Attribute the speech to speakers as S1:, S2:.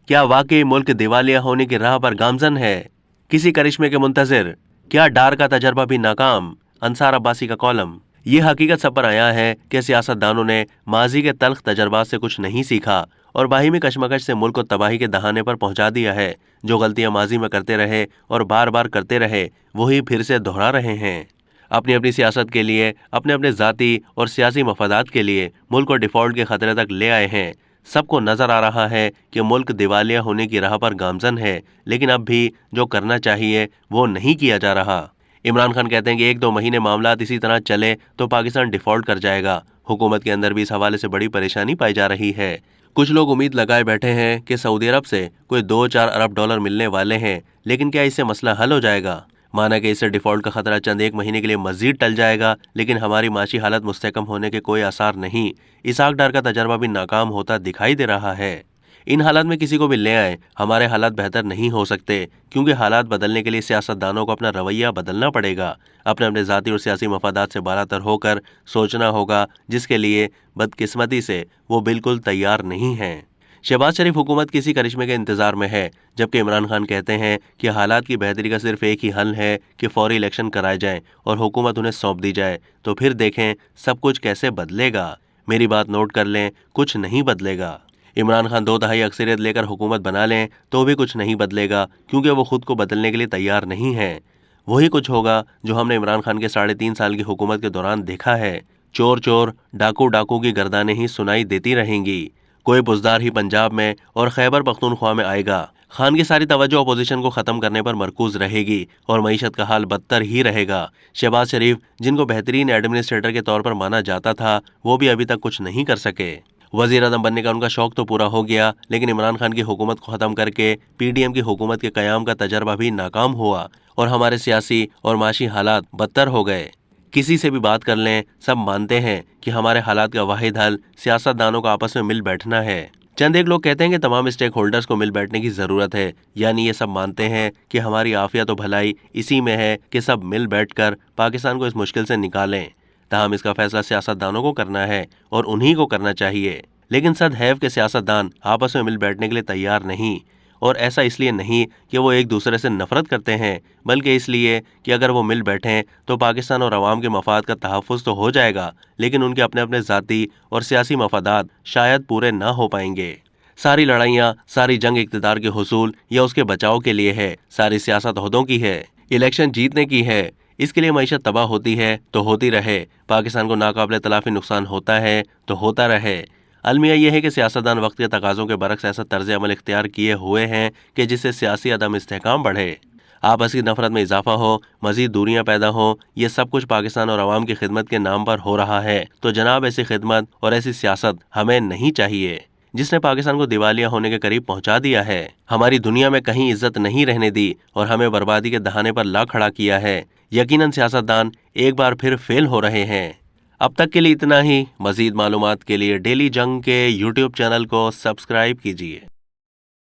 S1: کیا واقعی ملک دیوالیہ ہونے کی راہ پر گامزن ہے؟ کسی کرشمے کے منتظر؟ کیا ڈار کا تجربہ بھی ناکام؟ انصار عباسی کا کالم۔ یہ حقیقت سب پر آیا ہے کہ سیاست دانوں نے ماضی کے تلخ تجربات سے کچھ نہیں سیکھا اور باہمی کشمکش سے ملک کو تباہی کے دہانے پر پہنچا دیا ہے۔ جو غلطیاں ماضی میں کرتے رہے اور بار بار کرتے رہے وہی پھر سے دہرا رہے ہیں۔ اپنی اپنی سیاست کے لیے، اپنے اپنے ذاتی اور سیاسی مفادات کے لیے ملک کو ڈیفالٹ کے خطرے تک لے آئے ہیں۔ سب کو نظر آ رہا ہے کہ ملک دیوالیہ ہونے کی راہ پر گامزن ہے، لیکن اب بھی جو کرنا چاہیے وہ نہیں کیا جا رہا۔ عمران خان کہتے ہیں کہ 1-2 مہینے معاملات اسی طرح چلے تو پاکستان ڈیفالٹ کر جائے گا۔ حکومت کے اندر بھی اس حوالے سے بڑی پریشانی پائی جا رہی ہے۔ کچھ لوگ امید لگائے بیٹھے ہیں کہ سعودی عرب سے کوئی 2-4 ارب ڈالر ملنے والے ہیں، لیکن کیا اس سے مسئلہ حل ہو جائے گا؟ مانا کہ اس سے ڈیفالٹ کا خطرہ چند 1 مہینے کے لیے مزید ٹل جائے گا، لیکن ہماری معاشی حالت مستحکم ہونے کے کوئی آثار نہیں۔ اسحاق ڈار کا تجربہ بھی ناکام ہوتا دکھائی دے رہا ہے۔ ان حالات میں کسی کو بھی لے آئیں، ہمارے حالات بہتر نہیں ہو سکتے، کیونکہ حالات بدلنے کے لیے سیاست دانوں کو اپنا رویہ بدلنا پڑے گا۔ اپنے اپنے ذاتی اور سیاسی مفادات سے بالاتر ہو کر سوچنا ہوگا، جس کے لیے بدقسمتی سے وہ بالکل تیار نہیں ہیں۔ شہباز شریف حکومت کسی کرشمے کے انتظار میں ہے، جبکہ عمران خان کہتے ہیں کہ حالات کی بہتری کا صرف ایک ہی حل ہے کہ فوری الیکشن کرائے جائیں اور حکومت انہیں سونپ دی جائے، تو پھر دیکھیں سب کچھ کیسے بدلے گا۔ میری بات نوٹ کر لیں، کچھ نہیں بدلے گا۔ عمران خان 2/3 اکثریت لے کر حکومت بنا لیں تو بھی کچھ نہیں بدلے گا، کیونکہ وہ خود کو بدلنے کے لیے تیار نہیں ہیں۔ وہی کچھ ہوگا جو ہم نے عمران خان کے 3.5 سال کی حکومت کے دوران دیکھا ہے۔ چور چور، ڈاکو ڈاکو کی گردانیں ہی سنائی دیتی رہیں گی۔ کوئی بزدار ہی پنجاب میں اور خیبر پختونخوا میں آئے گا۔ خان کی ساری توجہ اپوزیشن کو ختم کرنے پر مرکوز رہے گی اور معیشت کا حال بدتر ہی رہے گا۔ شہباز شریف، جن کو بہترین ایڈمنسٹریٹر کے طور پر مانا جاتا تھا، وہ بھی ابھی تک کچھ نہیں کر سکے۔ وزیر اعظم بننے کا ان کا شوق تو پورا ہو گیا، لیکن عمران خان کی حکومت کو ختم کر کے پی ڈی ایم کی حکومت کے قیام کا تجربہ بھی ناکام ہوا اور ہمارے سیاسی اور معاشی حالات بدتر ہو گئے۔ کسی سے بھی بات کر لیں، سب مانتے ہیں کہ ہمارے حالات کا واحد حل سیاست دانوں کو آپس میں مل بیٹھنا ہے۔ چند ایک لوگ کہتے ہیں کہ تمام اسٹیک ہولڈرز کو مل بیٹھنے کی ضرورت ہے، یعنی یہ سب مانتے ہیں کہ ہماری عافیت و بھلائی اسی میں ہے کہ سب مل بیٹھ کر پاکستان کو اس مشکل سے نکالیں۔ تاہم اس کا فیصلہ سیاست دانوں کو کرنا ہے اور انہی کو کرنا چاہیے، لیکن صد حیف کے سیاست دان آپس میں مل بیٹھنے کے لیے تیار نہیں، اور ایسا اس لیے نہیں کہ وہ ایک دوسرے سے نفرت کرتے ہیں، بلکہ اس لیے کہ اگر وہ مل بیٹھیں تو پاکستان اور عوام کے مفاد کا تحفظ تو ہو جائے گا، لیکن ان کے اپنے اپنے ذاتی اور سیاسی مفادات شاید پورے نہ ہو پائیں گے۔ ساری لڑائیاں، ساری جنگ اقتدار کے حصول یا اس کے بچاؤ کے لیے ہے، ساری سیاست عہدوں کی ہے، الیکشن جیتنے کی ہے۔ اس کے لیے معیشت تباہ ہوتی ہے تو ہوتی رہے، پاکستان کو ناقابل تلافی نقصان ہوتا ہے تو ہوتا رہے۔ المیہ یہ ہے کہ سیاستدان وقت کے تقاضوں کے برعکس ایسا طرز عمل اختیار کیے ہوئے ہیں کہ جس سے سیاسی عدم استحکام بڑھے، آپس کی نفرت میں اضافہ ہو، مزید دوریاں پیدا ہوں۔ یہ سب کچھ پاکستان اور عوام کی خدمت کے نام پر ہو رہا ہے، تو جناب ایسی خدمت اور ایسی سیاست ہمیں نہیں چاہیے، جس نے پاکستان کو دیوالیہ ہونے کے قریب پہنچا دیا ہے، ہماری دنیا میں کہیں عزت نہیں رہنے دی اور ہمیں بربادی کے دہانے پر لا کھڑا کیا ہے۔ یقیناً سیاستدان ایک بار پھر فیل ہو رہے ہیں۔ اب تک کے لیے اتنا ہی۔ مزید معلومات کے لیے ڈیلی جنگ کے یوٹیوب چینل کو سبسکرائب کیجیے۔